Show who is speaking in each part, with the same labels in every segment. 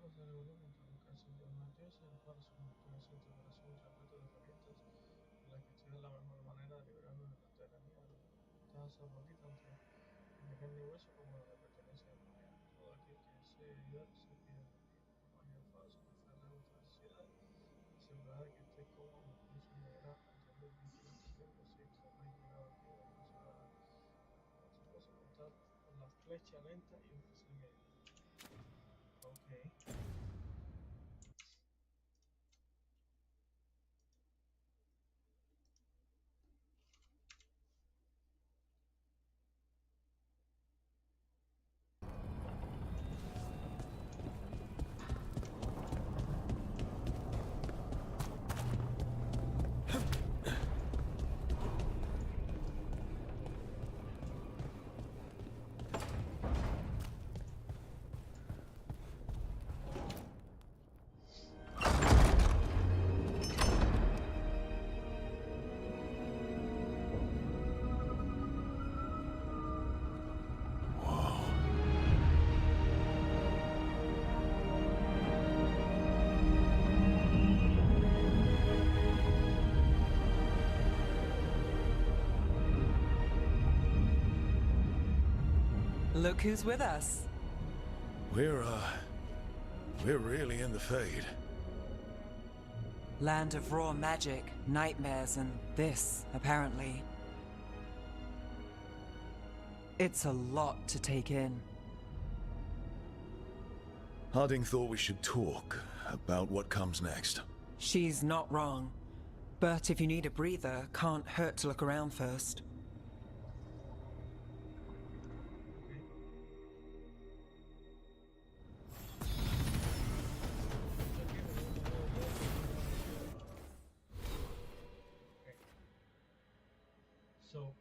Speaker 1: se reveló contra los cárceles de una diosa y el cual su presente operación repleto de herramientas en las que estudia la mejor manera de liberarnos de la tiranía de los taza tanto la de carne y hueso como la de pertenencia de humanidad. Todo aquel que desee ayudar se pide de mí. La magia fácil satisfacer vuestras necesidades, asegurará de que estéis cómodos, incluso os ayudará a entender diferentes lenguas si es que habéis llegado aquí de una ciudad a otra cosa, contar con la flecha lenta y un fusil medio. Ok.
Speaker 2: Look who's with us.
Speaker 3: We're really in the Fade.
Speaker 2: Land of raw magic, nightmares, and this, apparently. It's a lot to take in.
Speaker 3: Harding thought we should talk about what comes next.
Speaker 2: She's not wrong. But if you need a breather, can't hurt to look around first.
Speaker 1: So,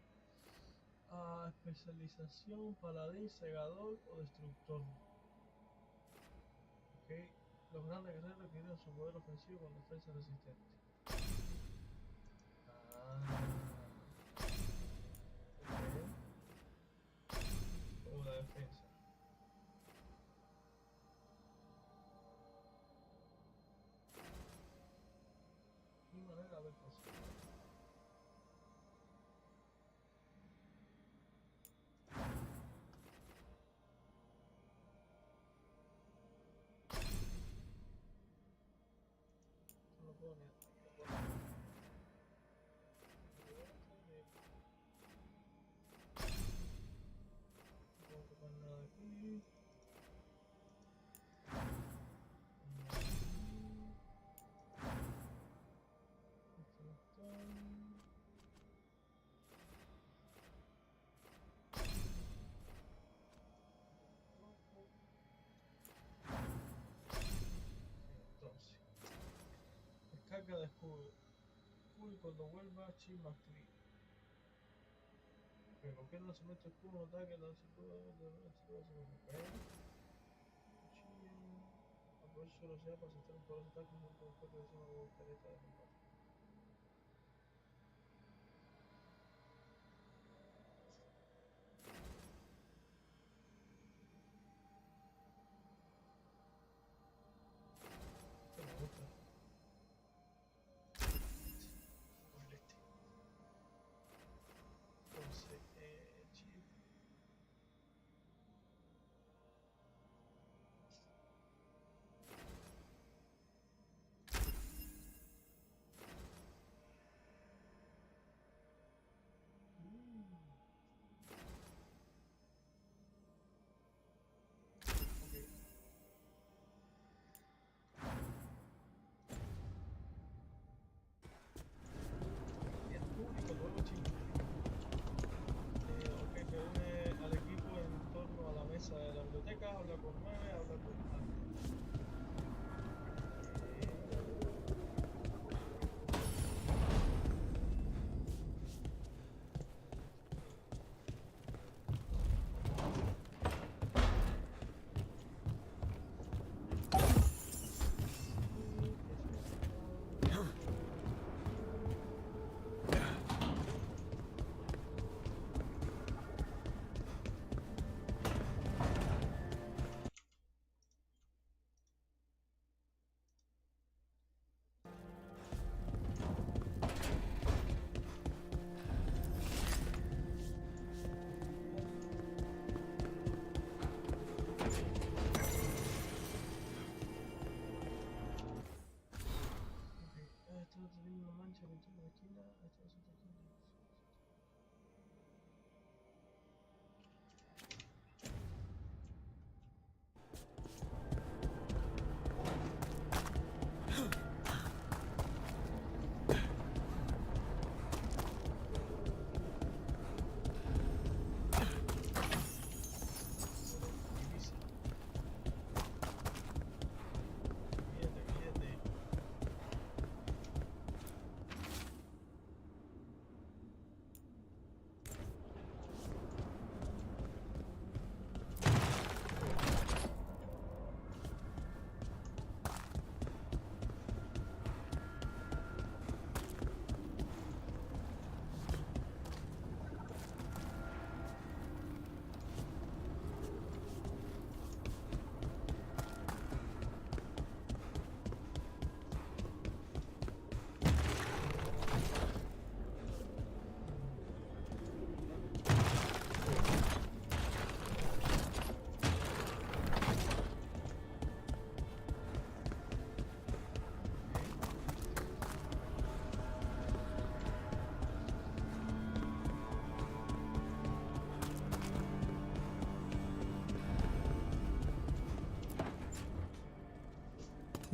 Speaker 1: especialización, paladín, segador o destructor. Ok. Los grandes guerreros adquieren su poder ofensivo con defensa resistente. Ok. Como la defensa. Mi manera de cosas. No lo puedo ni no puedo tocar nada aquí. Entonces, descarga de escudo. Cool, y cuando vuelva, chi más clic. Que cualquier lanzamiento de escudo, un ataque, lanzamiento de aprovecha su velocidad para asestar un poderoso ataque junto a un toque de zona de careta de combate. Este me gusta. Entonces, chip.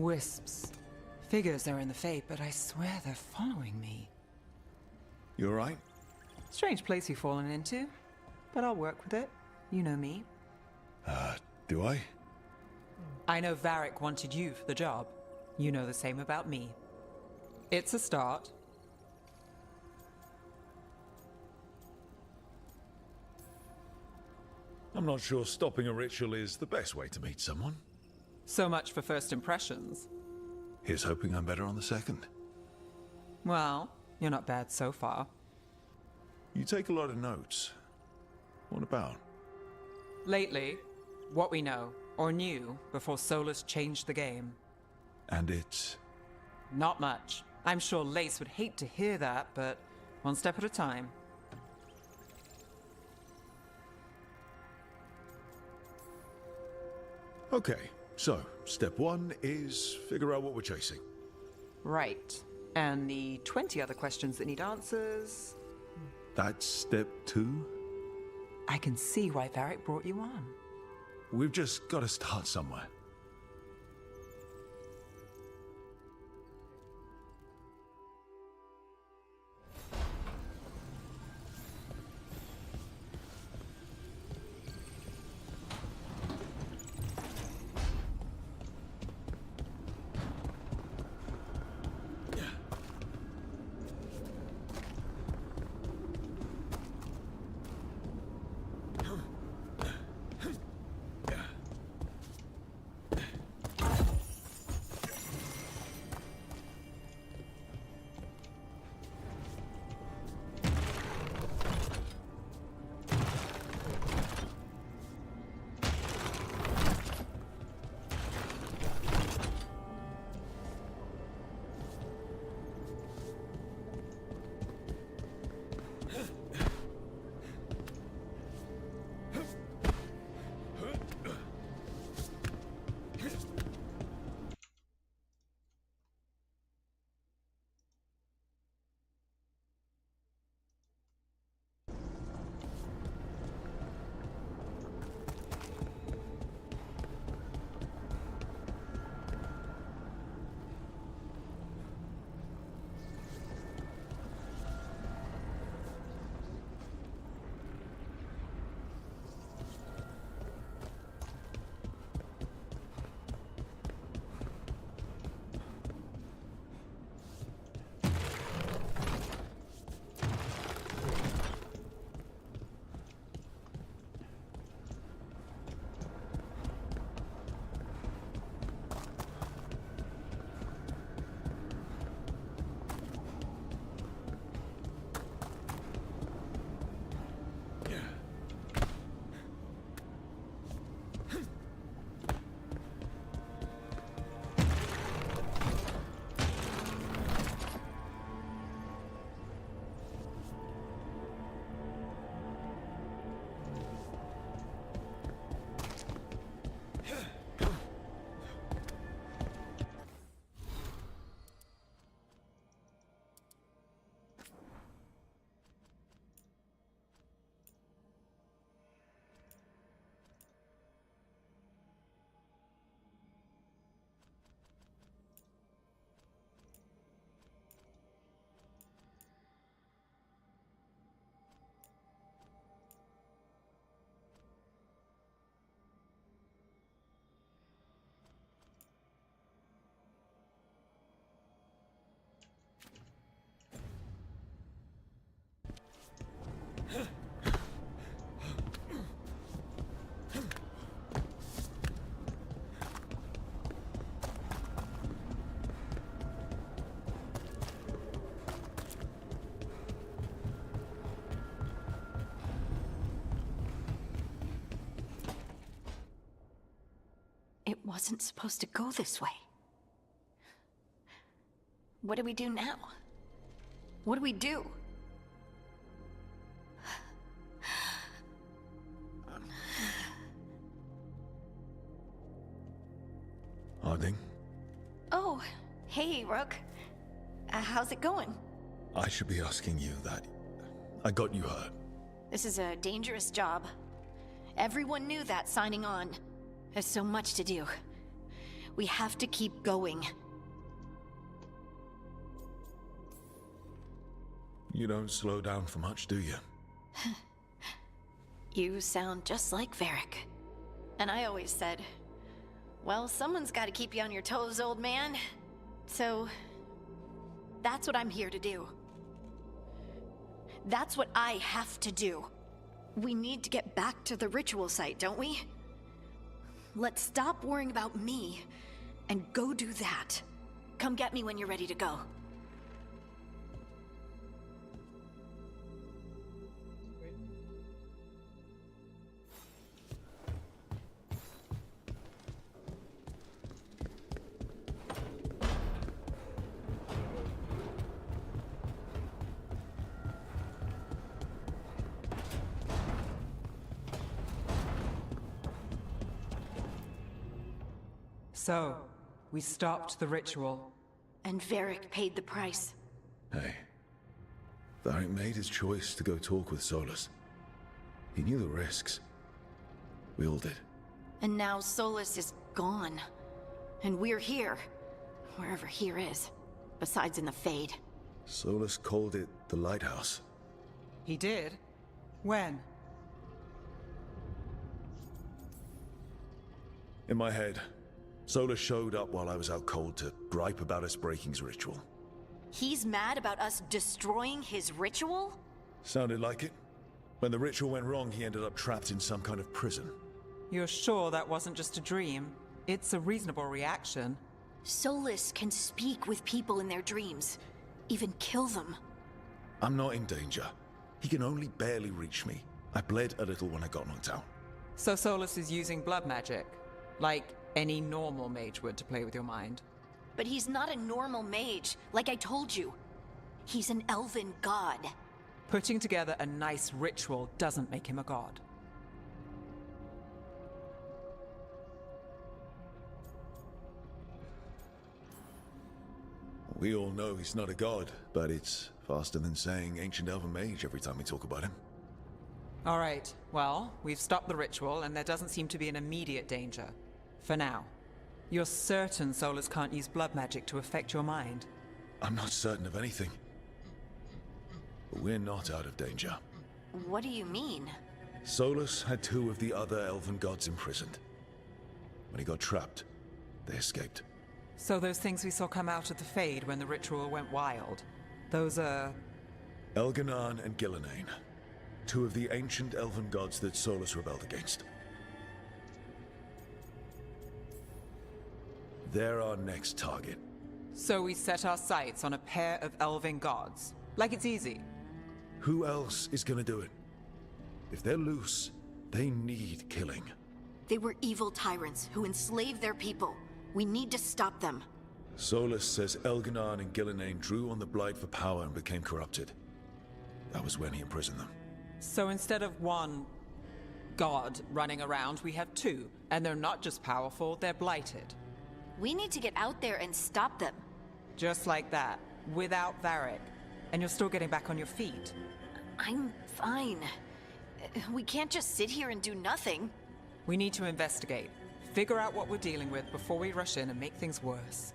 Speaker 2: Wisps. Figures are in the fate, but I swear they're following me.
Speaker 3: You alright?
Speaker 2: Strange place you've fallen into, but I'll work with it. You know me.
Speaker 3: Do I?
Speaker 2: I know Varric wanted you for the job. You know the same about me. It's a start.
Speaker 3: I'm not sure stopping a ritual is the best way to meet someone.
Speaker 2: So much for first impressions.
Speaker 3: Here's hoping I'm better on the second.
Speaker 2: Well, you're not bad so far.
Speaker 3: You take a lot of notes. What about?
Speaker 2: Lately, what we know, or knew, before Solus changed the game.
Speaker 3: And it's...
Speaker 2: Not much. I'm sure Lace would hate to hear that, but one step at a time.
Speaker 3: Okay, so step one is figure out what we're chasing.
Speaker 2: Right. And the 20 other questions that need answers...
Speaker 3: That's step two?
Speaker 2: I can see why Varric brought you on.
Speaker 3: We've just got to start somewhere.
Speaker 4: It wasn't supposed to go this way. What do we do now? What do we do?
Speaker 3: Harding,
Speaker 4: Oh, hey, Rook. How's it going?
Speaker 3: I should be asking you that. I got you hurt.
Speaker 4: This is a dangerous job. Everyone knew that signing on. There's so much to do. We have to keep going.
Speaker 3: You don't slow down for much, do you?
Speaker 4: You sound just like Varric. And I always said, well, someone's got to keep you on your toes, old man. So, that's what I'm here to do. That's what I have to do. We need to get back to the ritual site, don't we? Let's stop worrying about me and go do that. Come get me when you're ready to go.
Speaker 1: Wait.
Speaker 2: So, we stopped the ritual.
Speaker 4: And Varric paid the price.
Speaker 3: Hey. Varric made his choice to go talk with Solus. He knew the risks. We all did.
Speaker 4: And now Solus is gone. And we're here. Wherever here is. Besides in the Fade.
Speaker 3: Solus called it the Lighthouse.
Speaker 2: He did? When?
Speaker 3: In my head, Solus showed up while I was out cold to gripe about us breaking his ritual.
Speaker 4: He's mad about us destroying his ritual?
Speaker 3: Sounded like it. When the ritual went wrong, he ended up trapped in some kind of prison.
Speaker 2: You're sure that wasn't just a dream? It's a reasonable reaction.
Speaker 4: Solus can speak with people in their dreams. Even kill them.
Speaker 3: I'm not in danger. He can only barely reach me. I bled a little when I got knocked out.
Speaker 2: So Solus is using blood magic? Like any normal mage would to play with your mind?
Speaker 4: But he's not a normal mage, like I told you. He's an elven god.
Speaker 2: Putting together a nice ritual doesn't make him a god.
Speaker 3: We all know he's not a god, but it's faster than saying ancient elven mage every time we talk about him.
Speaker 2: All right, well, we've stopped the ritual and there doesn't seem to be an immediate danger. For now. You're certain Solus can't use blood magic to affect your mind?
Speaker 3: I'm not certain of anything. But we're not out of danger.
Speaker 4: What do you mean?
Speaker 3: Solus had two of the other elven gods imprisoned. When he got trapped, they escaped.
Speaker 2: So those things we saw come out of the Fade when the ritual went wild, those are...
Speaker 3: Elganan and Gillenane. Two of the ancient elven gods that Solus rebelled against. They're our next target.
Speaker 2: So we set our sights on a pair of elven gods. Like it's easy.
Speaker 3: Who else is gonna do it? If they're loose, they need killing.
Speaker 4: They were evil tyrants who enslaved their people. We need to stop them.
Speaker 3: Solus says Elganan and Gillenane drew on the Blight for power and became corrupted. That was when he imprisoned them.
Speaker 2: So instead of one god running around, we have two. And they're not just powerful, they're blighted.
Speaker 4: We need to get out there and stop them.
Speaker 2: Just like that, without Varric. And you're still getting back on your feet.
Speaker 4: I'm fine. We can't just sit here and do nothing.
Speaker 2: We need to investigate. Figure out what we're dealing with before we rush in and make things worse.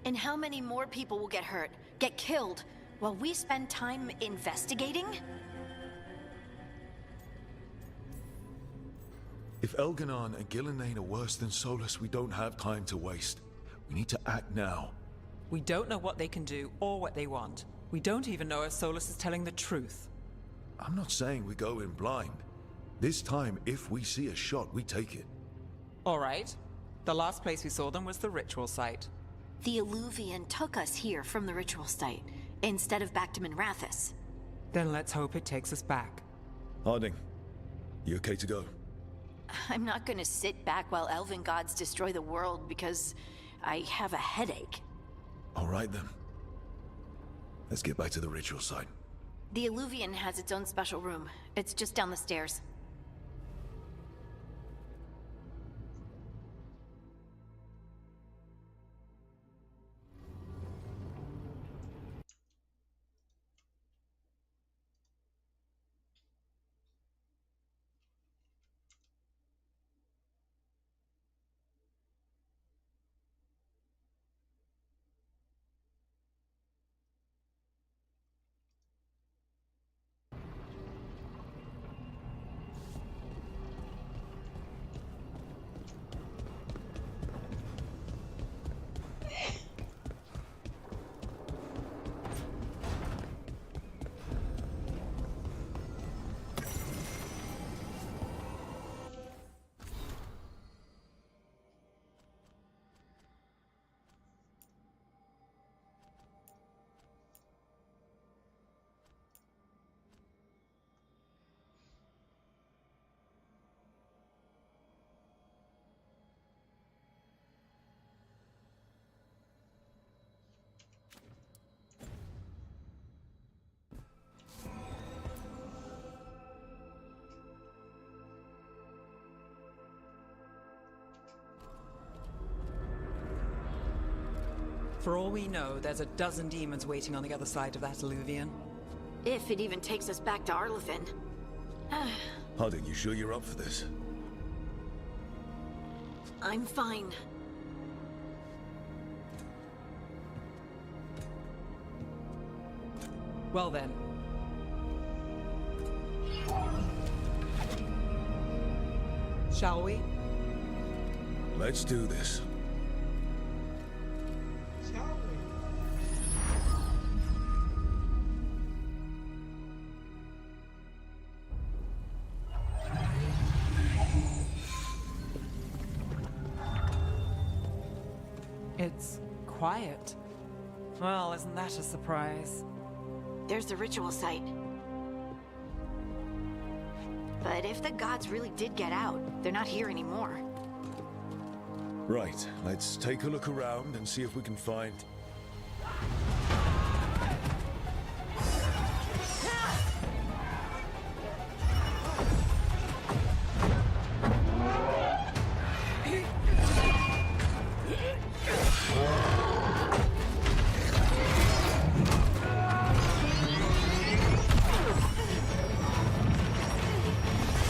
Speaker 4: And how many more people will get hurt, get killed, while we spend time investigating?
Speaker 3: If Elganan and Gillenane are worse than Solus, we don't have time to waste. We need to act now.
Speaker 2: We don't know what they can do or what they want. We don't even know if Solus is telling the truth.
Speaker 3: I'm not saying we go in blind. This time, if we see a shot, we take it.
Speaker 2: All right. The last place we saw them was the ritual site.
Speaker 4: The Illuvian took us here from the ritual site, instead of back to Minrathous.
Speaker 2: Then let's hope it takes us back.
Speaker 3: Harding, you okay to go?
Speaker 4: I'm not gonna sit back while elven gods destroy the world because I have a headache.
Speaker 3: All right then. Let's get back to the ritual site.
Speaker 4: The Illuvian has its own special room. It's just down the stairs.
Speaker 2: For all we know, there's a dozen demons waiting on the other side of that alluvion.
Speaker 4: If it even takes us back to Arlethan.
Speaker 3: Harding, you sure you're up for this?
Speaker 4: I'm fine.
Speaker 2: Well then. Shall we?
Speaker 3: Let's do this.
Speaker 1: Shall we?
Speaker 2: It's quiet. Well, isn't that a surprise?
Speaker 4: There's the ritual site. But if the gods really did get out, they're not here anymore.
Speaker 3: Right, let's take a look around and see if we can find...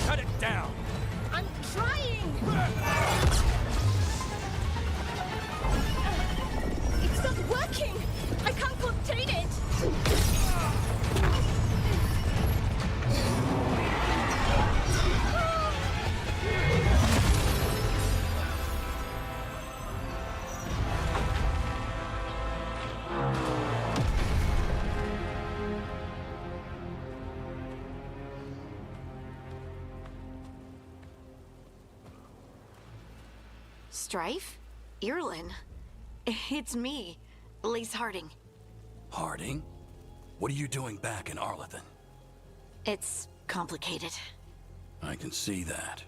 Speaker 5: Cut it down!
Speaker 6: I'm trying! It's not working! I can't contain it!
Speaker 4: Strife? Irlin? It's me, Lise Harding.
Speaker 5: Harding? What are you doing back in Arlethan?
Speaker 4: It's complicated.
Speaker 5: I can see that.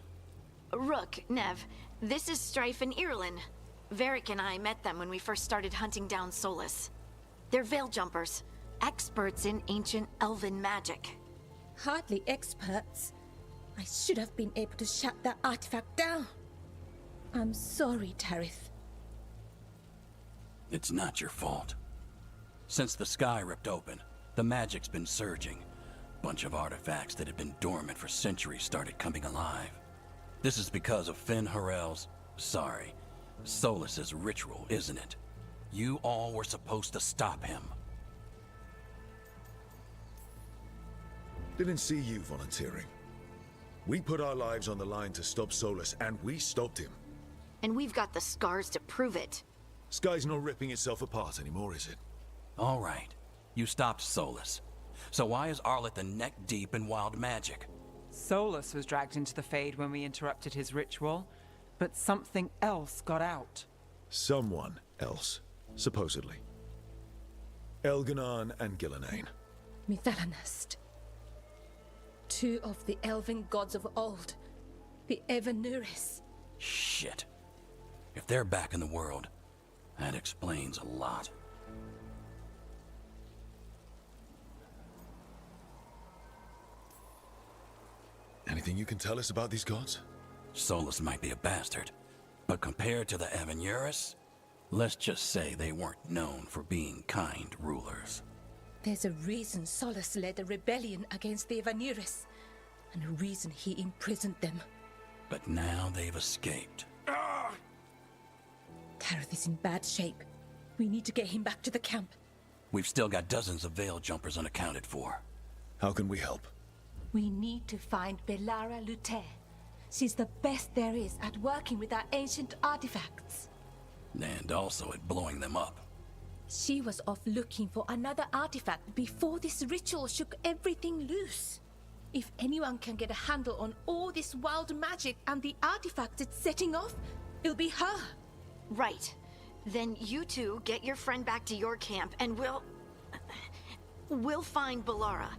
Speaker 4: Rook, Nev, this is Strife and Irlin. Varric and I met them when we first started hunting down Solus. They're veil jumpers, experts in ancient elven magic.
Speaker 6: Hardly experts. I should have been able to shut that artifact down. I'm sorry, Tarith.
Speaker 5: It's not your fault. Since the sky ripped open, the magic's been surging. Bunch of artifacts that had been dormant for centuries started coming alive. This is because of Finn Harel's... Solus's ritual, isn't it? You all were supposed to stop him.
Speaker 3: Didn't see you volunteering. We put our lives on the line to stop Solus, and we stopped him.
Speaker 4: And we've got the scars to prove it.
Speaker 3: Sky's not ripping itself apart anymore, is it?
Speaker 5: All right. You stopped Solus. So why is Arlethan neck deep in wild magic?
Speaker 2: Solus was dragged into the Fade when we interrupted his ritual, but something else got out.
Speaker 3: Someone else, supposedly. Elganon and Gillenane.
Speaker 6: Mithalanast. Two of the elven gods of old. The Evanuris.
Speaker 5: Shit. If they're back in the world, that explains a lot.
Speaker 3: Anything you can tell us about these gods?
Speaker 5: Solus might be a bastard, but compared to the Evanuris, let's just say they weren't known for being kind rulers.
Speaker 6: There's a reason Solus led a rebellion against the Evanuris, and a reason he imprisoned them.
Speaker 5: But now they've escaped.
Speaker 6: Tarith is in bad shape. We need to get him back to the camp.
Speaker 5: We've still got dozens of veil jumpers unaccounted for.
Speaker 3: How can we help?
Speaker 6: We need to find Belara Luther. She's the best there is at working with our ancient artifacts.
Speaker 5: And also at blowing them up.
Speaker 6: She was off looking for another artifact before this ritual shook everything loose. If anyone can get a handle on all this wild magic and the artifacts it's setting off, it'll be her.
Speaker 4: Right. Then you two get your friend back to your camp and we'll find Belara.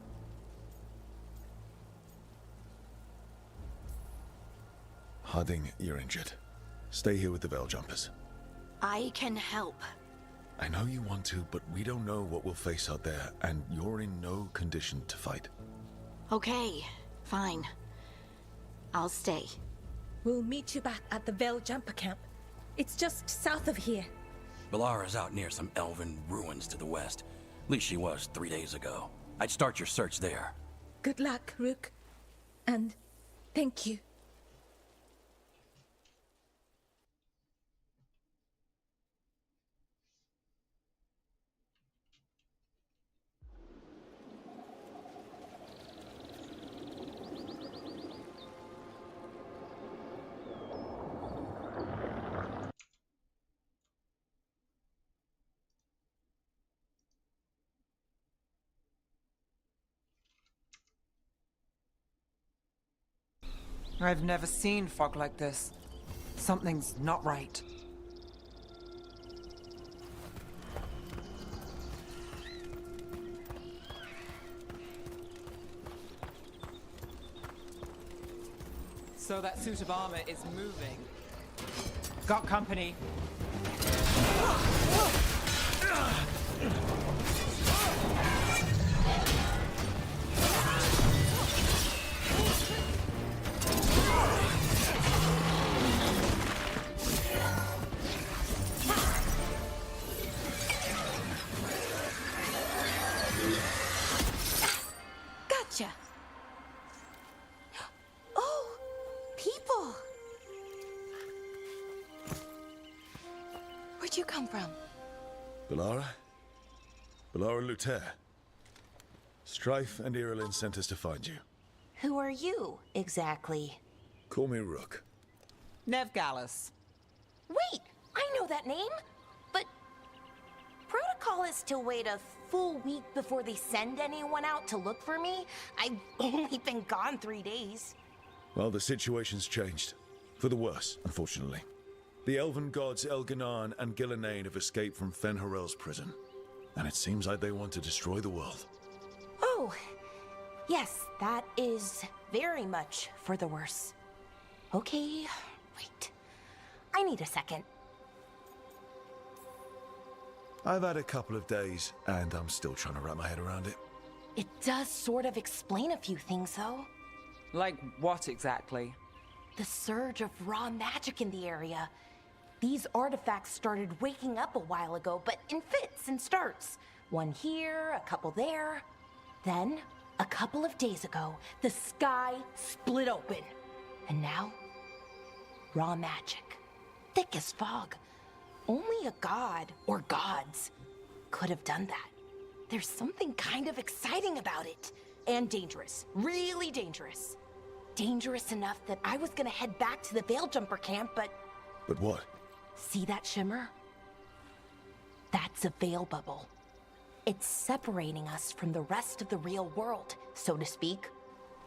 Speaker 3: Harding, you're injured. Stay here with the Veil Jumpers.
Speaker 4: I can help.
Speaker 3: I know you want to, but we don't know what we'll face out there, and you're in no condition to fight.
Speaker 4: Okay, fine. I'll stay.
Speaker 6: We'll meet you back at the Veil Jumper camp. It's just south of here.
Speaker 5: Balara's out near some elven ruins to the west. At least she was 3 days ago. I'd start your search there.
Speaker 6: Good luck, Rook. And thank you.
Speaker 2: I've never seen fog like this. Something's not right. So that suit of armor is moving. Got company.
Speaker 6: Gotcha. Oh, people. Where'd you come from?
Speaker 3: Balara? Balara Luther. Strife and Irilin sent us to find you.
Speaker 7: Who are you, exactly?
Speaker 3: Call me Rook.
Speaker 2: Nev Gallus.
Speaker 7: Wait, I know that name! But protocol is to wait a full week before they send anyone out to look for me. I've only been gone 3 days.
Speaker 3: Well, the situation's changed. For the worse, unfortunately. The elven gods Elganan and Gillenane have escaped from Fen'Harel's prison. And it seems like they want to destroy the world.
Speaker 7: Oh, yes, that is very much for the worse. Okay, wait. I need a second.
Speaker 3: I've had a couple of days, and I'm still trying to wrap my head around it.
Speaker 7: It does sort of explain a few things, though.
Speaker 2: Like what exactly?
Speaker 7: The surge of raw magic in the area. These artifacts started waking up a while ago, but in fits and starts. One here, a couple there. Then, a couple of days ago, the sky split open. And now, raw magic. Thick as fog. Only a god, or gods, could have done that. There's something kind of exciting about it. And dangerous. Really dangerous. Dangerous enough that I was gonna head back to the Veil Jumper camp, but...
Speaker 3: But what?
Speaker 7: See that shimmer? That's a veil bubble. It's separating us from the rest of the real world, so to speak.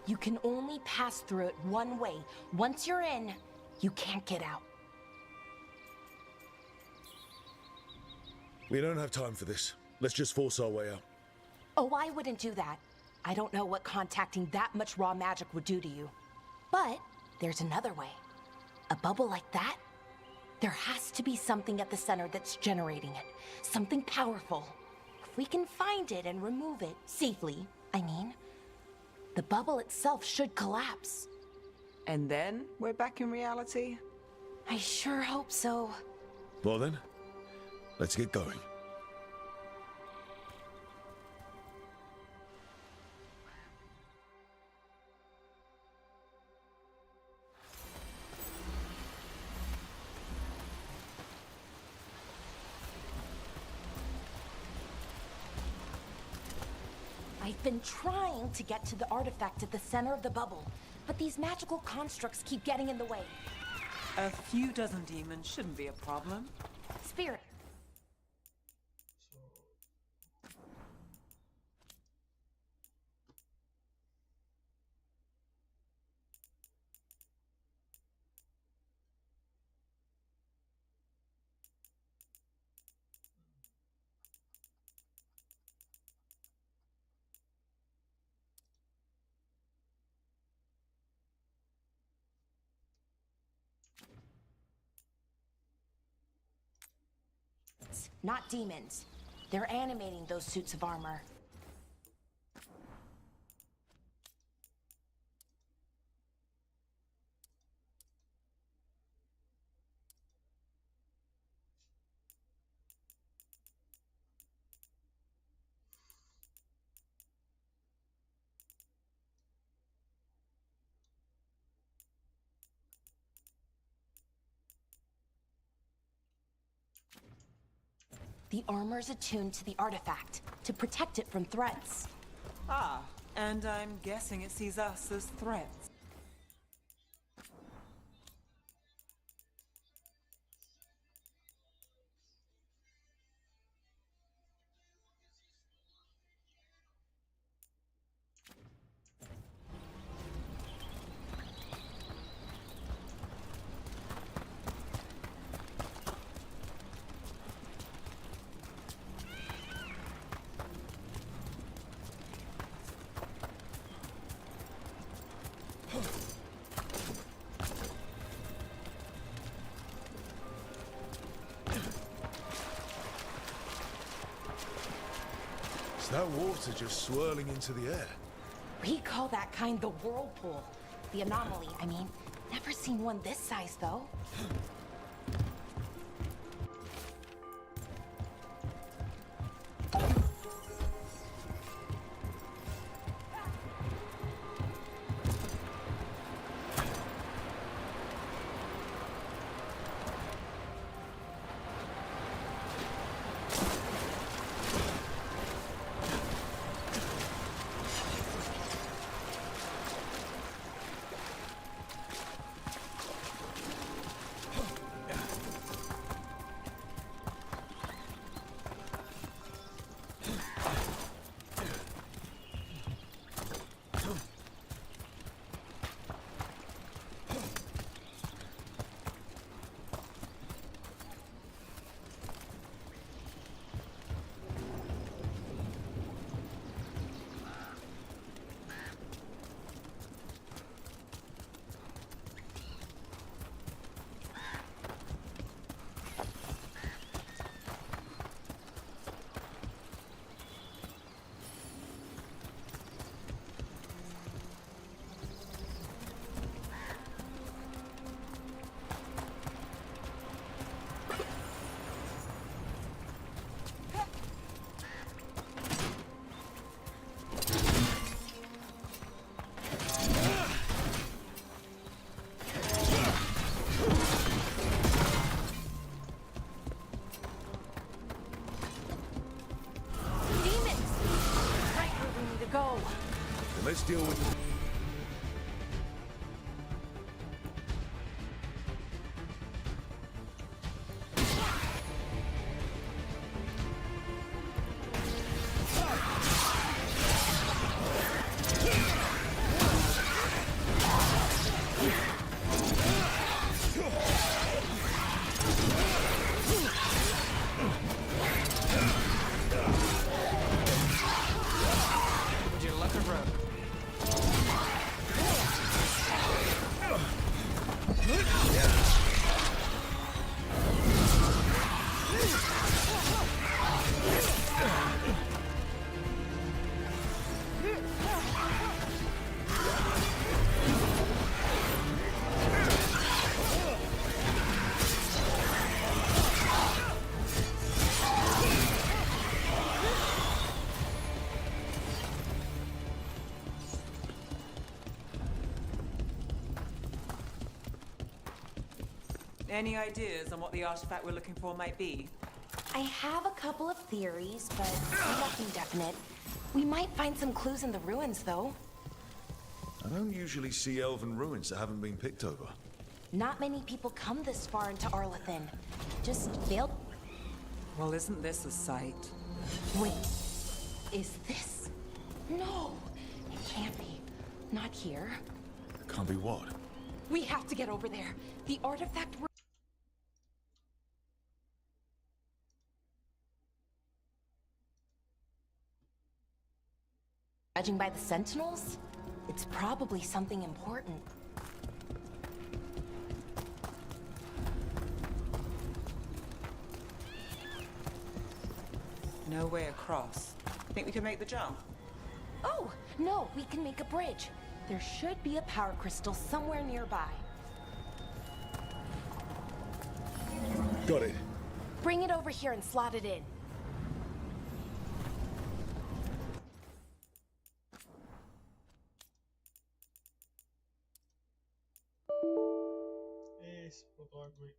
Speaker 7: You can only pass through it one way. Once you're in, you can't get out.
Speaker 3: We don't have time for this. Let's just force our way out.
Speaker 7: Oh, I wouldn't do that. I don't know what contacting that much raw magic would do to you. But there's another way. A bubble like that? There has to be something at the center that's generating it. Something powerful. If we can find it and remove it, safely, I mean, the bubble itself should collapse.
Speaker 2: And then we're back in reality?
Speaker 7: I sure hope so.
Speaker 3: Well then, let's get going.
Speaker 7: I've been trying to get to the artifact at the center of the bubble, but these magical constructs keep getting in the way.
Speaker 2: A few dozen demons shouldn't be a problem.
Speaker 7: Spirit. Not demons. They're animating those suits of armor. The armor's attuned to the artifact to protect it from threats.
Speaker 2: Ah, and I'm guessing it sees us as threats.
Speaker 3: Is that water just swirling into the air?
Speaker 7: We call that kind the whirlpool. The anomaly, I mean. Never seen one this size, though.
Speaker 3: Let's deal with it.
Speaker 2: Would you look a rope? Any ideas on what the artifact we're looking for might be?
Speaker 7: I have a couple of theories, but nothing definite. We might find some clues in the ruins, though.
Speaker 3: I don't usually see elven ruins that haven't been picked over.
Speaker 7: Not many people come this far into Arlathan. Just failed.
Speaker 2: Well, isn't this a sight?
Speaker 7: Wait, is this? No, it can't be. Not here.
Speaker 3: Can't be what?
Speaker 7: We have to get over there. The artifact we're... Judging by the sentinels, it's probably something important.
Speaker 2: No way across. Think we can make the jump?
Speaker 7: Oh, no, we can make a bridge. There should be a power crystal somewhere nearby.
Speaker 3: Got it.
Speaker 7: Bring it over here and slot it in.
Speaker 1: Esse puto água aí.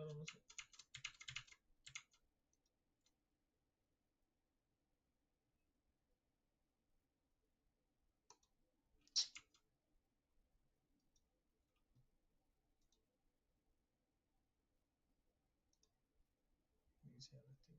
Speaker 1: Claro, no sé. Iniciar este.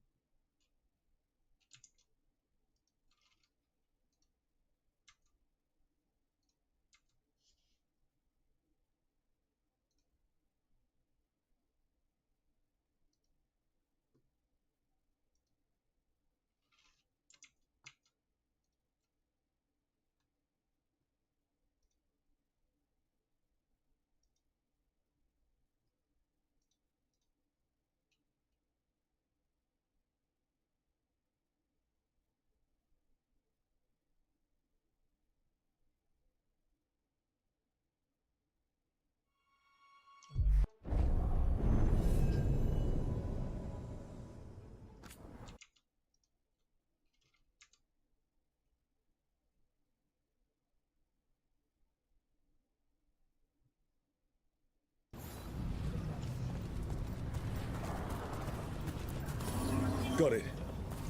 Speaker 3: Got it.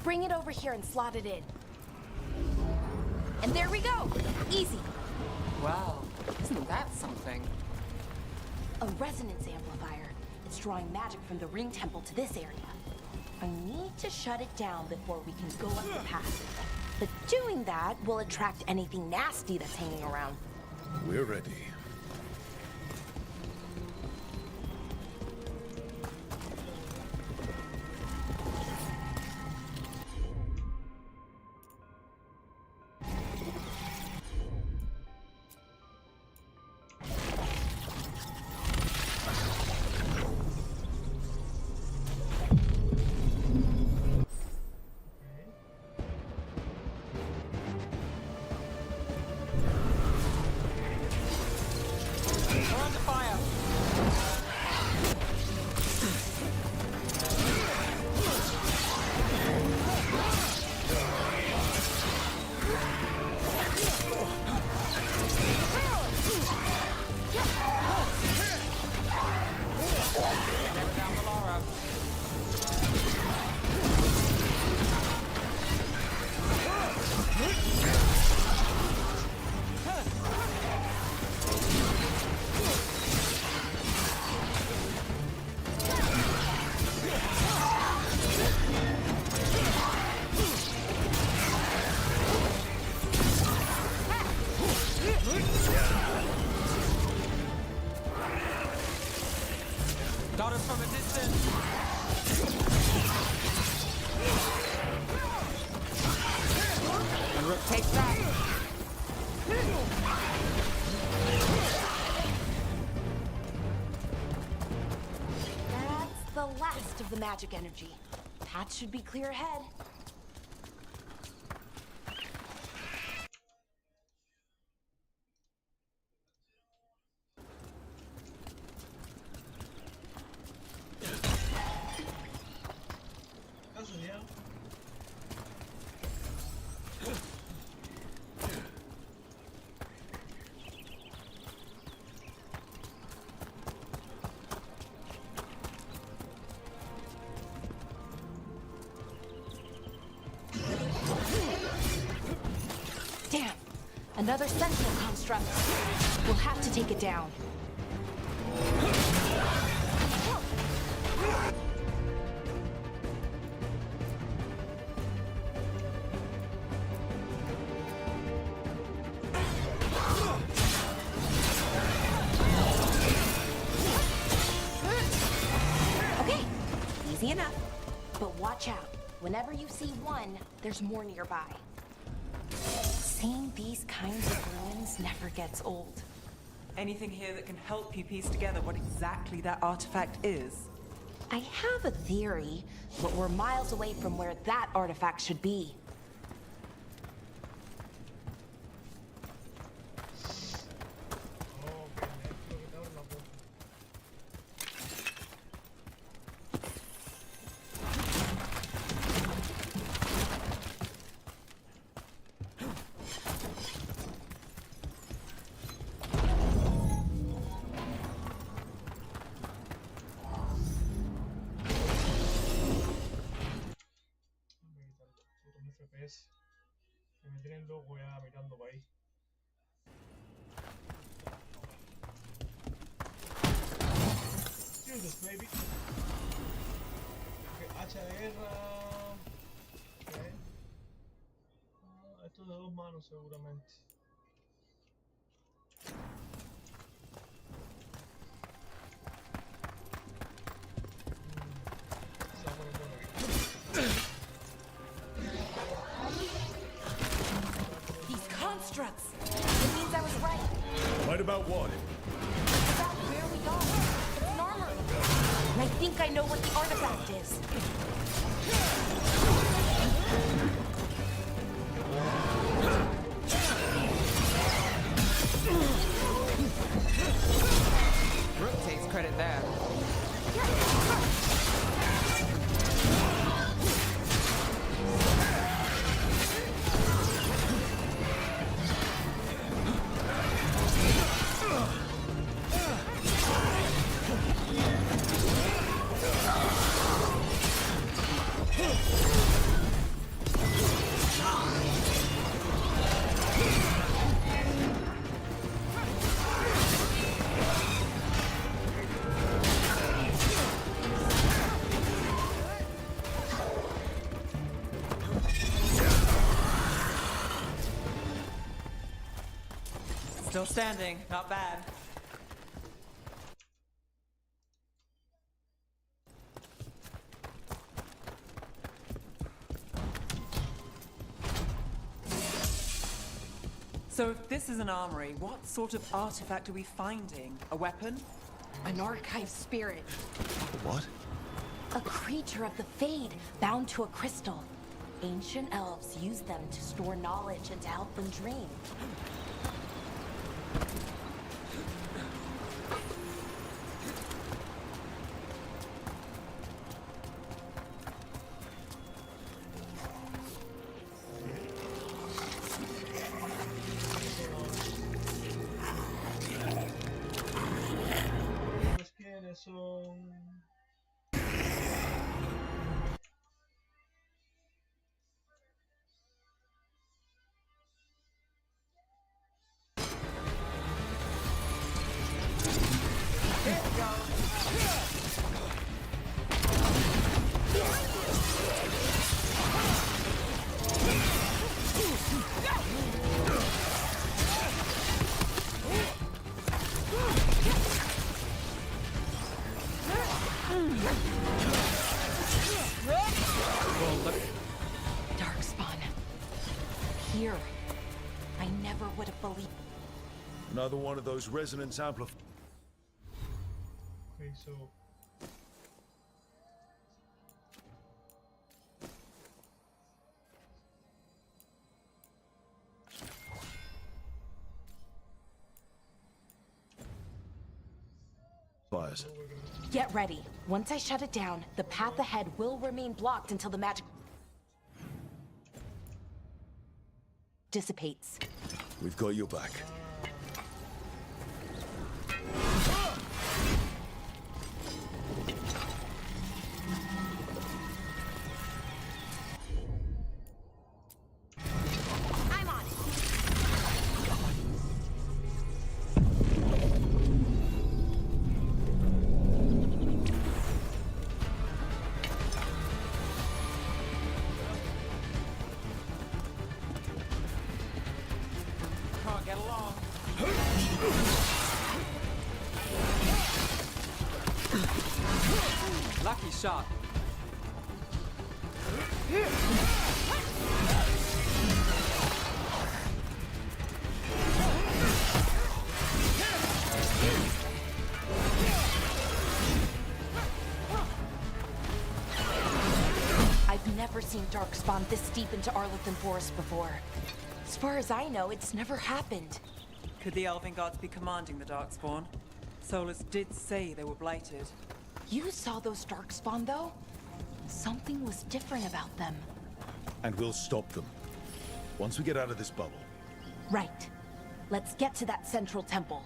Speaker 7: Bring it over here and slot it in. And there we go! Easy.
Speaker 2: Well, isn't that something?
Speaker 7: A resonance amplifier. It's drawing magic from the ring temple to this area. I need to shut it down before we can go up the path. But doing that will attract anything nasty that's hanging around.
Speaker 3: We're ready.
Speaker 2: We're under fire. Down the Laura. Got us from a distance. And Rook takes that.
Speaker 7: That's the last of the magic energy. That should be clear ahead.
Speaker 1: Casualidad.
Speaker 7: Damn! Another sentinel construct. We'll have to take it down. Okay, easy enough. But watch out. Whenever you see one, there's more nearby. Seeing these kinds of ruins never gets old.
Speaker 2: Anything here that can help you piece together what exactly that artifact is?
Speaker 7: I have a theory, but we're miles away from where that artifact should be.
Speaker 1: Oh, que me quitaron la puerta. el loco ya mirando para ahí. Jesus, baby. Okay, hacha de guerra. Okay. Esto es de 2 manos seguramente. Se va a poner bueno aquí.
Speaker 7: These constructs! It means I was right.
Speaker 3: Right about what?
Speaker 7: About where we are. It's an armor. And I think I know what the artifact is.
Speaker 2: Rook takes credit there. Still standing, not bad. So if this is an armory, what sort of artifact are we finding? A weapon?
Speaker 7: An archive spirit.
Speaker 3: What?
Speaker 7: A creature of the Fade, bound to a crystal. Ancient elves use them to store knowledge and to help them dream.
Speaker 1: Pues quiénes son.
Speaker 7: Darkspawn. Here. I never would have believed.
Speaker 3: Another one of those resonance amplifiers.
Speaker 1: Okay, so.
Speaker 3: Fires.
Speaker 7: Get ready. Once I shut it down, the path ahead will remain blocked until the magic dissipates.
Speaker 3: We've got your back.
Speaker 7: I'm on it.
Speaker 2: Can't get along. Lucky shot.
Speaker 7: I've never seen Darkspawn this deep into Arlington Forest before. As far as I know, it's never happened.
Speaker 2: Could the Elven Gods be commanding the Darkspawn? Solus did say they were blighted.
Speaker 7: You saw those Darkspawn, though? Something was different about them.
Speaker 3: And we'll stop them. Once we get out of this bubble.
Speaker 7: Right. Let's get to that central temple.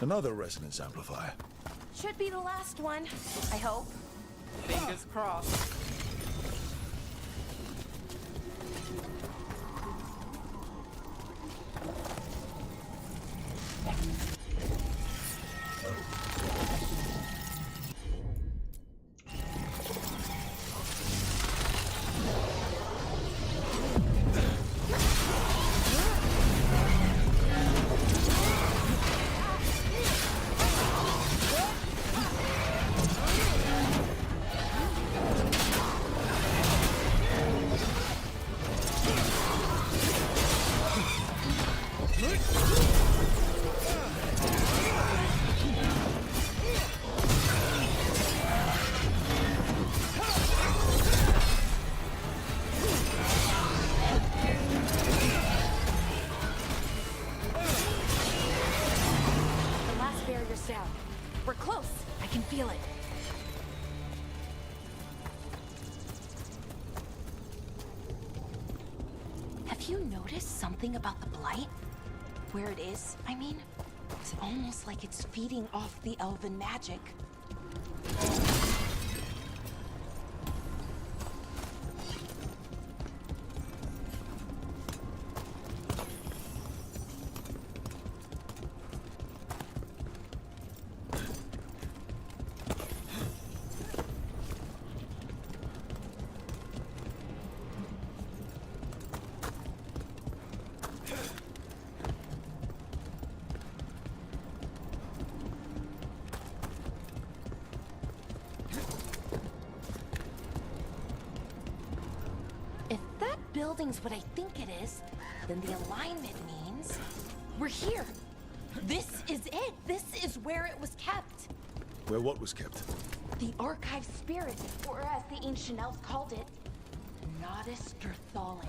Speaker 3: Another resonance amplifier.
Speaker 7: Should be the last one, I hope.
Speaker 2: Fingers crossed.
Speaker 7: We're close. I can feel it. Have you noticed something about the blight? Where it is, I mean? It's almost like it's feeding off the elven magic. Building's what I think it is, then the alignment means we're here. This is it. This is where it was kept.
Speaker 3: Where what was kept?
Speaker 7: The archive spirit, or as the ancient elves called it, Nodus Durthalin.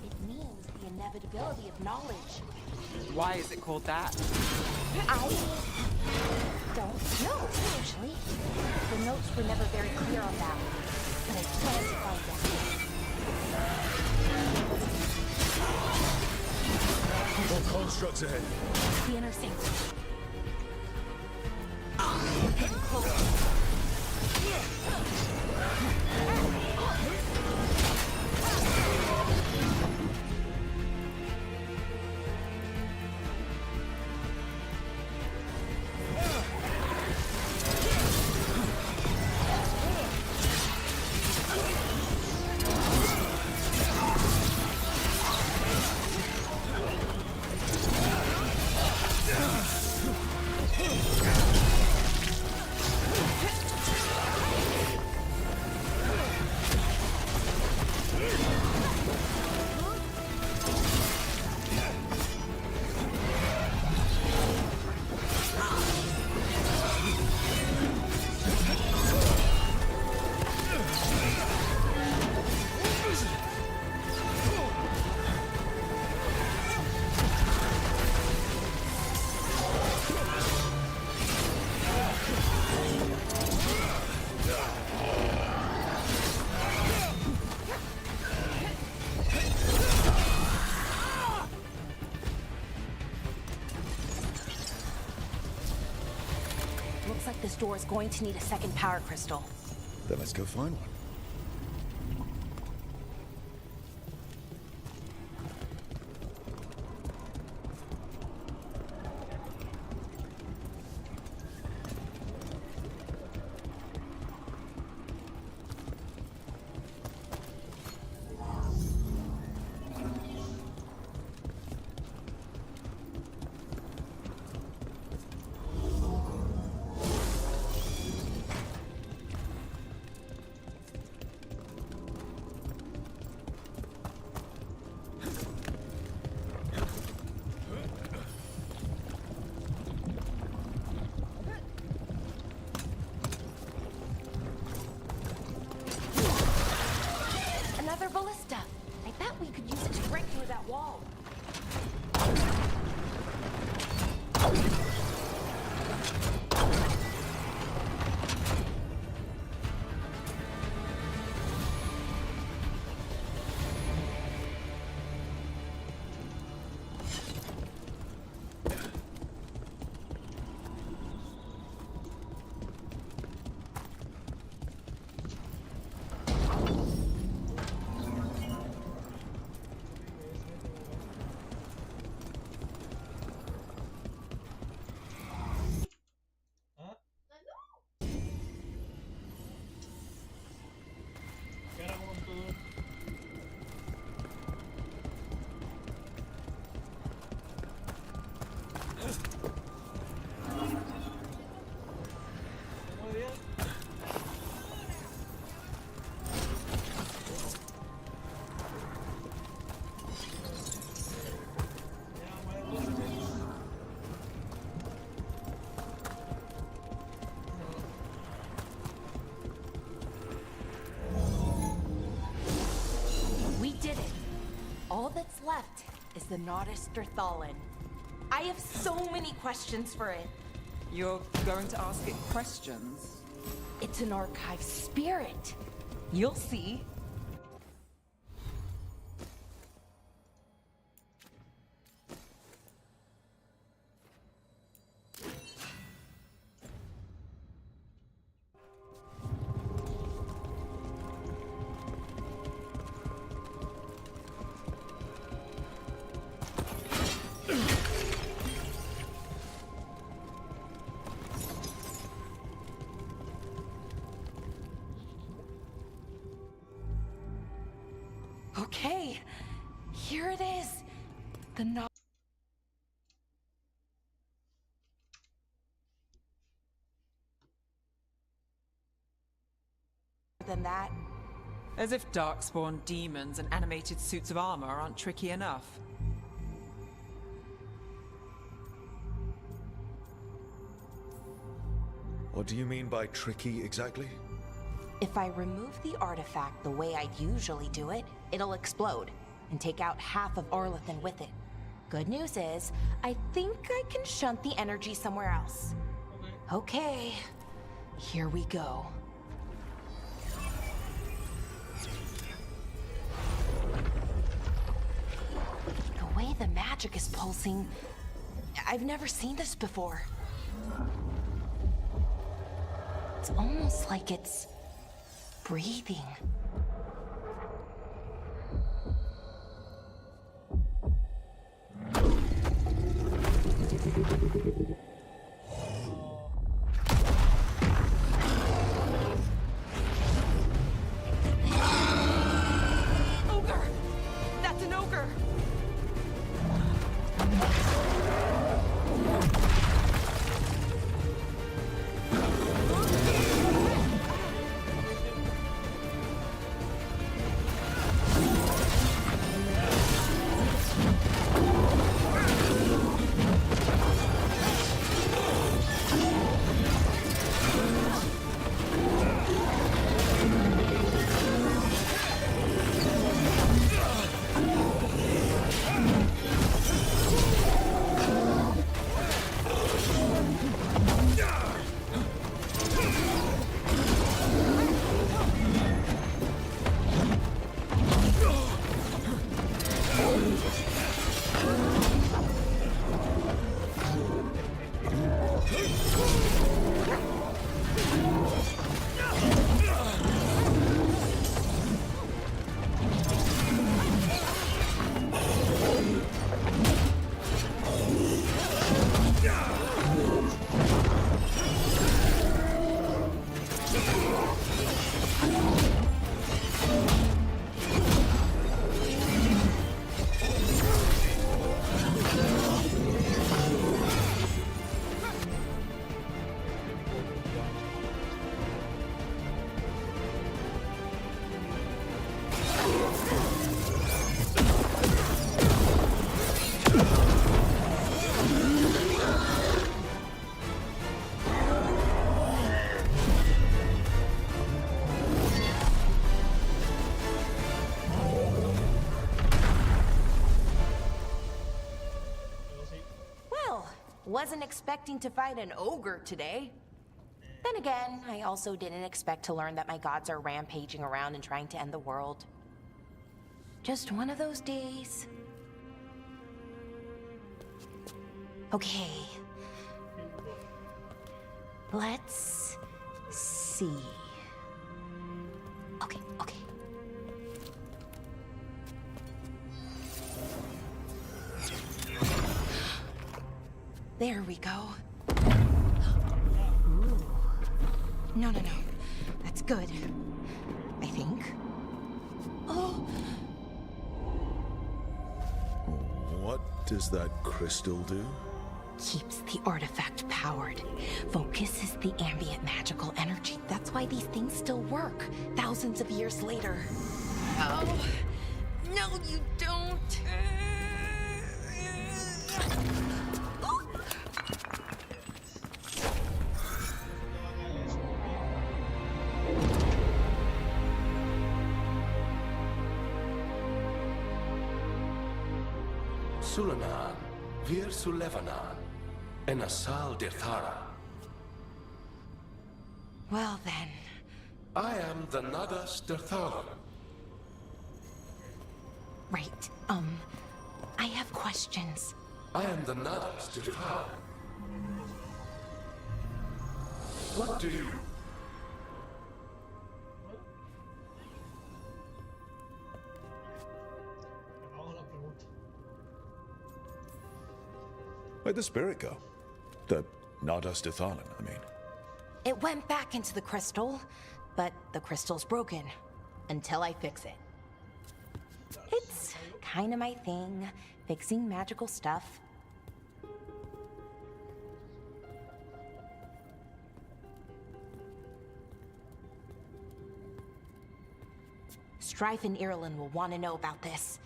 Speaker 7: It means the inevitability of knowledge.
Speaker 2: Why is it called that?
Speaker 7: I don't know, actually. The notes were never very clear on that, but I plan to find out.
Speaker 3: More constructs ahead.
Speaker 7: The inner sanctum. Getting closer. Looks like this door is going to need a second power crystal.
Speaker 3: Then let's go find one.
Speaker 7: the Nodus Derthalin. I have so many questions for it.
Speaker 2: You're going to ask it questions?
Speaker 7: It's an archive spirit. You'll see. Okay, here it is. The Nodus. Than that.
Speaker 2: As if darkspawn demons and animated suits of armor aren't tricky enough.
Speaker 3: What do you mean by tricky exactly?
Speaker 7: If I remove the artifact the way I usually do it, it'll explode and take out half of Arlathan with it. Good news is, I think I can shunt the energy somewhere else. Okay, here we go. The way the magic is pulsing, I've never seen this before. It's almost like it's breathing. Ogre! That's an ogre! Wasn't expecting to fight an ogre today. Then again, I also didn't expect to learn that my gods are rampaging around and trying to end the world. Just one of those days. Okay. Let's see. Okay. There we go. Ooh. No. That's good. I think. Oh!
Speaker 3: What does that crystal do?
Speaker 7: Keeps the artifact powered. Focuses the ambient magical energy. That's why these things still work, thousands of years later. Oh! No, you don't!
Speaker 8: Sulanan, Vir Sulevanan, and Asal Dirthara.
Speaker 7: Well then.
Speaker 8: I am the Nadas Dirtharan.
Speaker 7: Right. I have questions.
Speaker 8: I am the Nadas Dirtharan. What do you...
Speaker 1: Hagamos la pregunta.
Speaker 3: Where'd the spirit go? The Nadas Dithalan, I mean.
Speaker 7: It went back into the crystal, but the crystal's broken. Until I fix it. It's kind of my thing, fixing magical stuff. Strife and Irulan will want to know about this.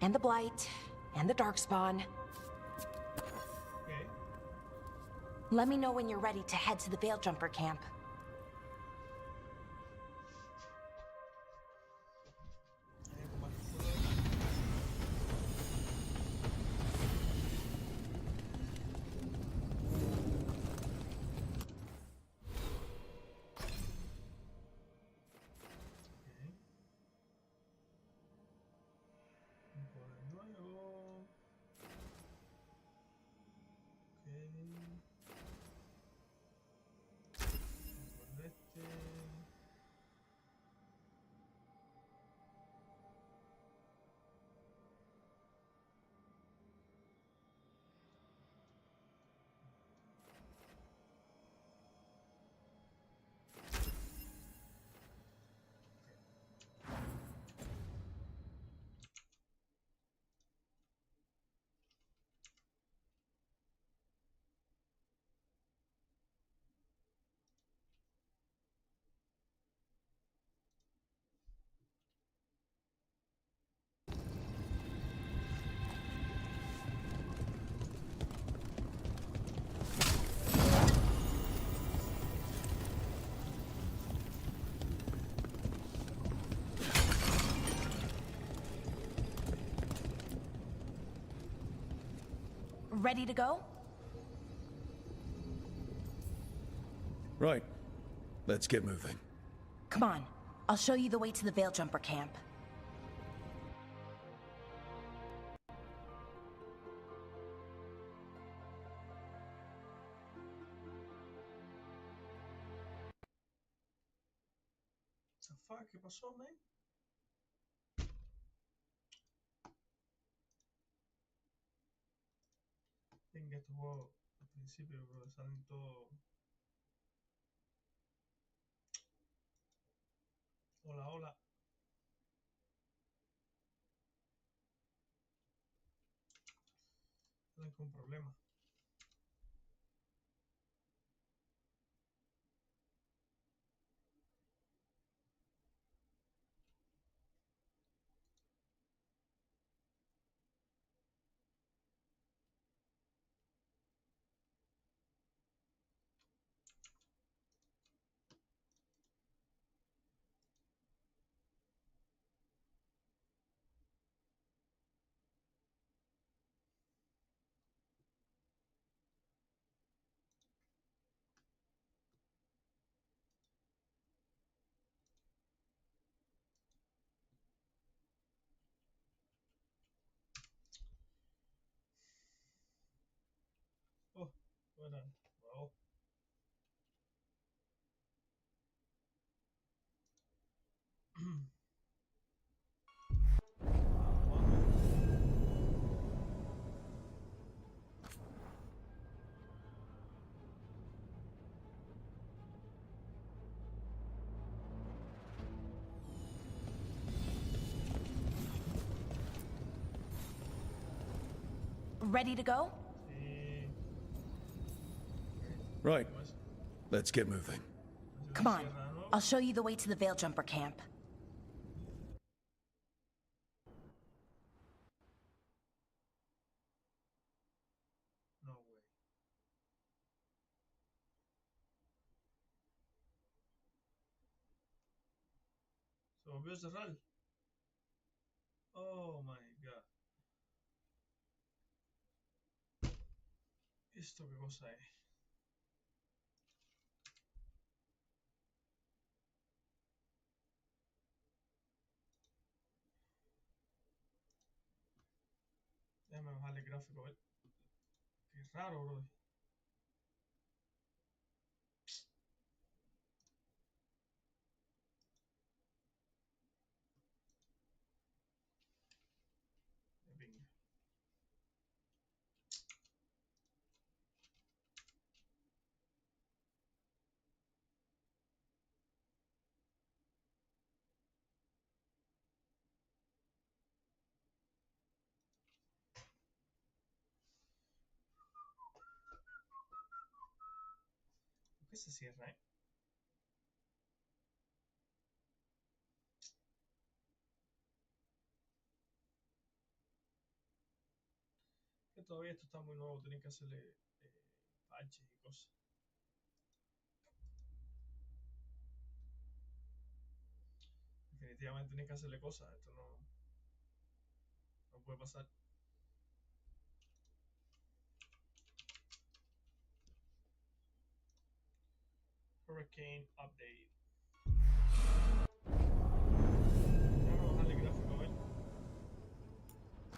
Speaker 7: And the Blight, and the Darkspawn.
Speaker 1: Okay.
Speaker 7: Let me know when you're ready to head to the Veil Jumper camp. Ready to go?
Speaker 3: Right. Let's get moving.
Speaker 7: Come on. I'll show you the way to the Veil Jumper camp.
Speaker 1: The fuck, ¿qué pasó, man? Venga, este juego al principio, bro, salen todo. Hola, hola. Salen con problemas. Oh, bueno, wow.
Speaker 7: Ready to go?
Speaker 1: Sí.
Speaker 3: Right. Let's get moving.
Speaker 7: Come on. I'll show you the way to the Veil Jumper camp.
Speaker 1: No way. Se volvió a cerrar. Oh my god. ¿Esto qué cosa es? Déjame bajarle el gráfico, a ver. Qué raro, bro. Venga. ¿Por qué se cierra, Que todavía esto está muy nuevo, tienen que hacerle patches y cosas. Definitivamente tienen que hacerle cosas, esto no puede pasar. Hurricane Update. Déjame bajarle el gráfico, a ver.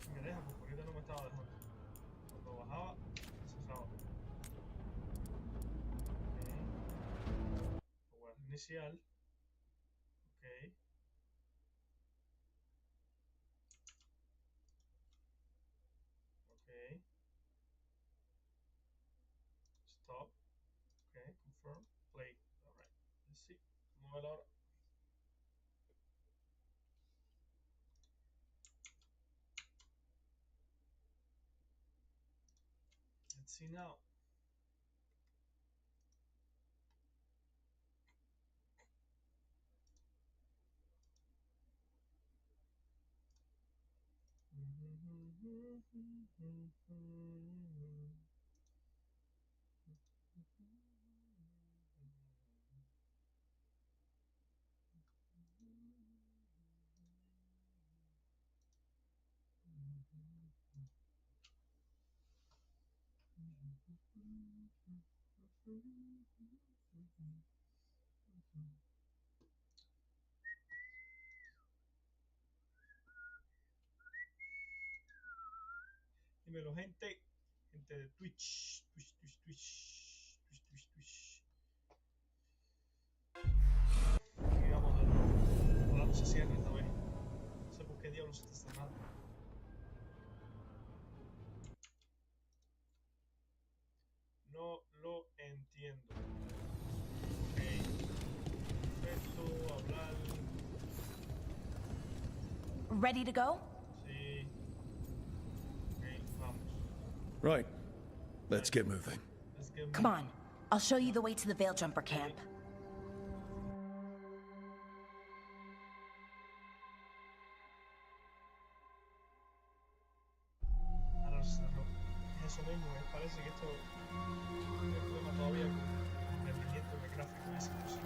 Speaker 1: Si me deja, porque ahorita no me estaba dejando. Cuando bajaba, se cerraba. Ok. Lo voy a reiniciar. Ok. Ok. Stop. Ok. Confirm. Play. Alright. Let's see. Vamos a ver ahora. Let's see now. Dímelo, gente. Gente de Twitch. Twitch. Y vamos de nuevo. Ojalá no se cierre esta vez. No sé por qué diablos se está cerrando. No lo entiendo. Ok. Perfecto. Hablar.
Speaker 7: Ready to go?
Speaker 1: Sí. Ok, vamos.
Speaker 3: Right. Let's get moving.
Speaker 1: Let's get
Speaker 7: Come on. I'll show you the way to the Veil Jumper camp.
Speaker 1: Ahora se cerró. Es eso mismo, parece que esto hay problema todavía con el rendimiento de gráfico y esas cosas.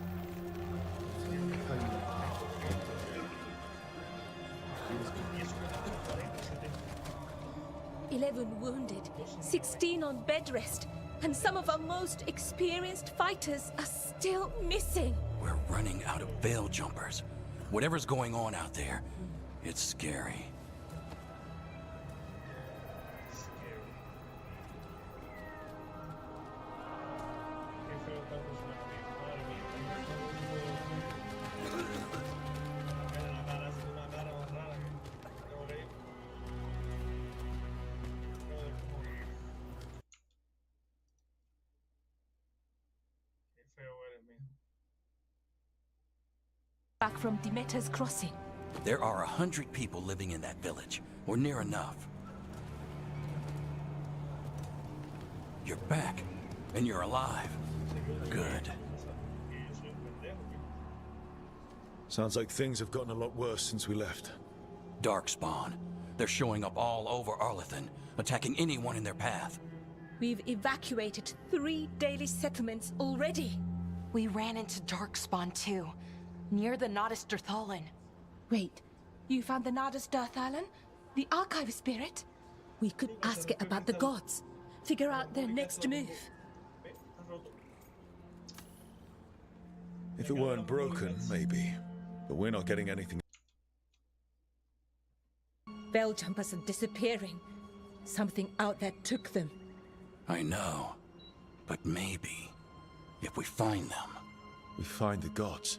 Speaker 1: Y eso que estamos en 40, 70.
Speaker 6: 11 wounded, 16 on bed rest, and some of our most experienced fighters are still missing.
Speaker 5: We're running out of Veil Jumpers. Whatever's going on out there, it's scary.
Speaker 6: Back from Demeter's Crossing.
Speaker 5: There are 100 people living in that village, or near enough. You're back, and you're alive. Good.
Speaker 3: Sounds like things have gotten a lot worse since we left.
Speaker 5: Darkspawn. They're showing up all over Arlethan, attacking anyone in their path.
Speaker 6: We've evacuated 3 daily settlements already.
Speaker 7: We ran into Darkspawn too, near the Nodus Dirthalin.
Speaker 6: Wait, you found the Nodus Dirthalin? The archive spirit? We could ask it about the gods. figure out their next move.
Speaker 3: If it weren't broken, maybe. But we're not getting anything.
Speaker 6: Bell jumpers are disappearing. Something out there took them.
Speaker 5: I know. But maybe, if we find them...
Speaker 3: We find the gods.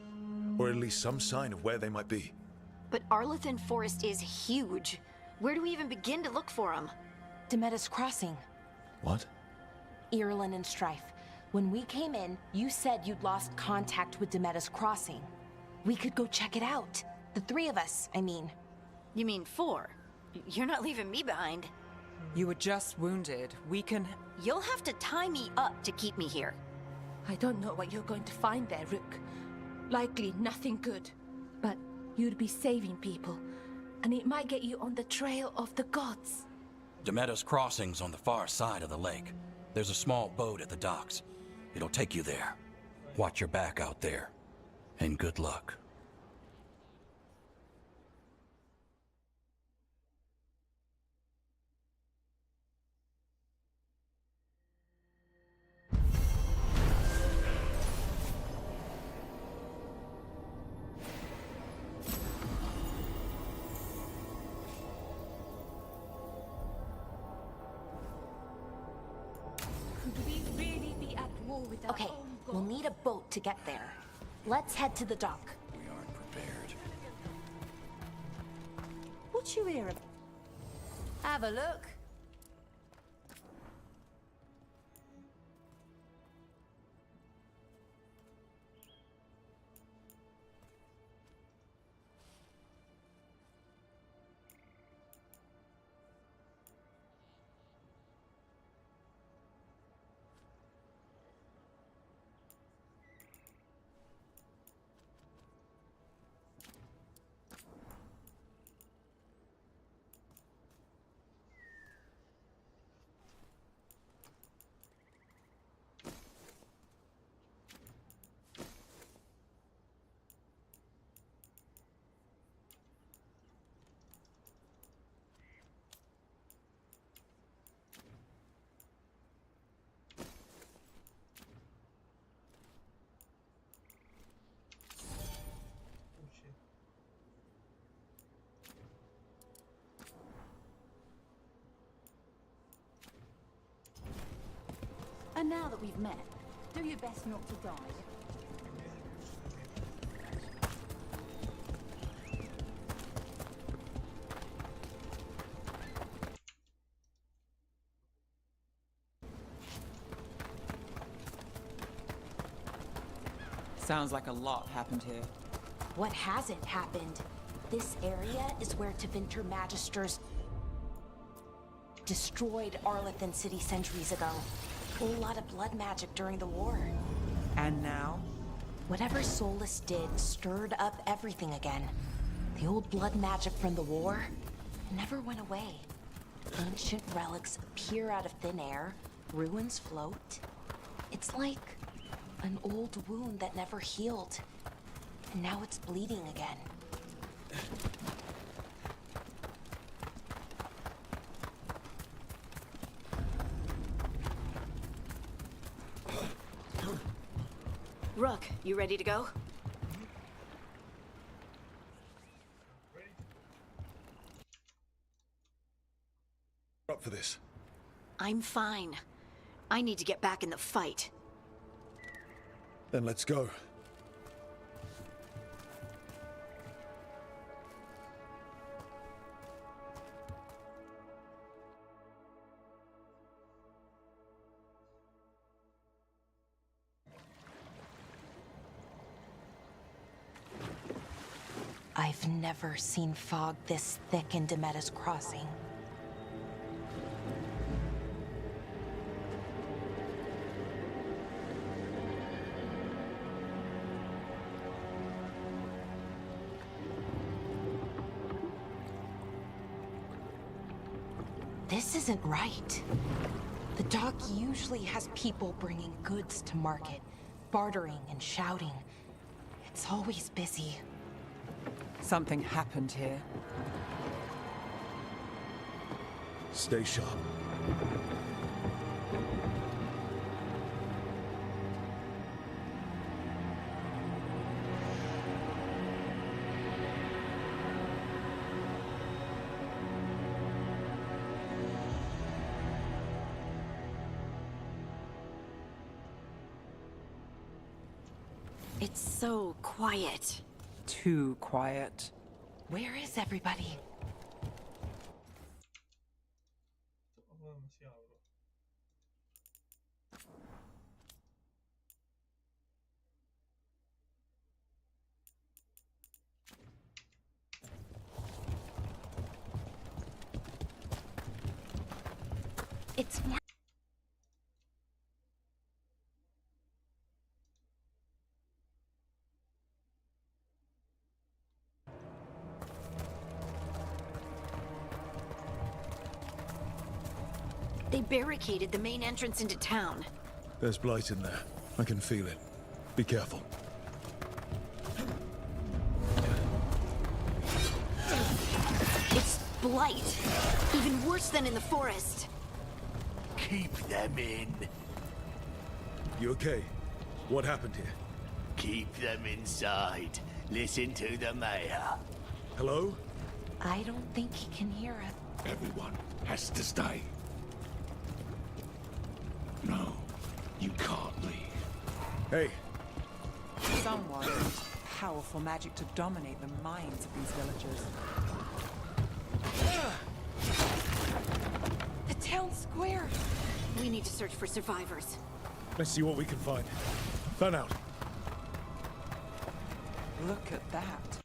Speaker 3: Or at least some sign of where they might be.
Speaker 4: But Arlethan Forest is huge. Where do we even begin to look for them?
Speaker 7: Demeda's Crossing.
Speaker 3: What?
Speaker 7: Irlin and Strife. When we came in, you said you'd lost contact with Demeda's Crossing. We could go check it out. The three of us, I mean.
Speaker 4: You mean 4? You're not leaving me behind.
Speaker 2: You were just wounded. We can...
Speaker 4: You'll have to tie me up to keep me here.
Speaker 6: I don't know what you're going to find there, Rook. Likely nothing good. But you'd be saving people, and it might get you on the trail of the gods.
Speaker 5: Demeda's Crossing's on the far side of the lake. There's a small boat at the docks. It'll take you there. Watch your back out there. And good luck.
Speaker 6: Could we really be at war with our
Speaker 7: Okay,
Speaker 6: own
Speaker 7: we'll
Speaker 6: gods?
Speaker 7: need a boat to get there. Let's head to the dock.
Speaker 5: We aren't prepared.
Speaker 6: What you hear about?
Speaker 4: Have a look.
Speaker 9: And now that we've met, do your best not to die.
Speaker 2: Sounds like a lot happened here.
Speaker 7: What hasn't happened? This area is where Tevinter Magisters destroyed Arlethan City centuries ago. A whole lot of blood magic during the war.
Speaker 2: And now?
Speaker 7: Whatever Solus did stirred up everything again. The old blood magic from the war never went away. Ancient relics appear out of thin air, ruins float. It's like an old wound that never healed, and now it's bleeding again.
Speaker 4: Rook, you ready to go?
Speaker 3: Up for this.
Speaker 4: I'm fine. I need to get back in the fight.
Speaker 3: Then let's go.
Speaker 7: I've never seen fog this thick in Demeda's Crossing. This isn't right. The dock usually has people bringing goods to market, bartering and shouting. It's always busy.
Speaker 2: Something happened here.
Speaker 3: Stay sharp.
Speaker 4: It's so quiet.
Speaker 2: Too quiet.
Speaker 7: Where is everybody?
Speaker 1: Oh, demasiado, bro.
Speaker 7: It's more.
Speaker 4: They barricaded the main entrance into town.
Speaker 3: There's blight in there. I can feel it. Be careful.
Speaker 4: It's blight. Even worse than in the forest.
Speaker 10: Keep them in.
Speaker 3: You okay? What happened here?
Speaker 10: Keep them inside. Listen to the mayor.
Speaker 3: Hello?
Speaker 7: I don't think he can hear us.
Speaker 8: Everyone has to stay. No, you can't leave.
Speaker 3: Hey,
Speaker 2: Someone used powerful magic to dominate the minds of these villagers.
Speaker 7: The town square.
Speaker 4: We need to search for survivors.
Speaker 3: let's see what we can find. Fan out.
Speaker 2: Look at that.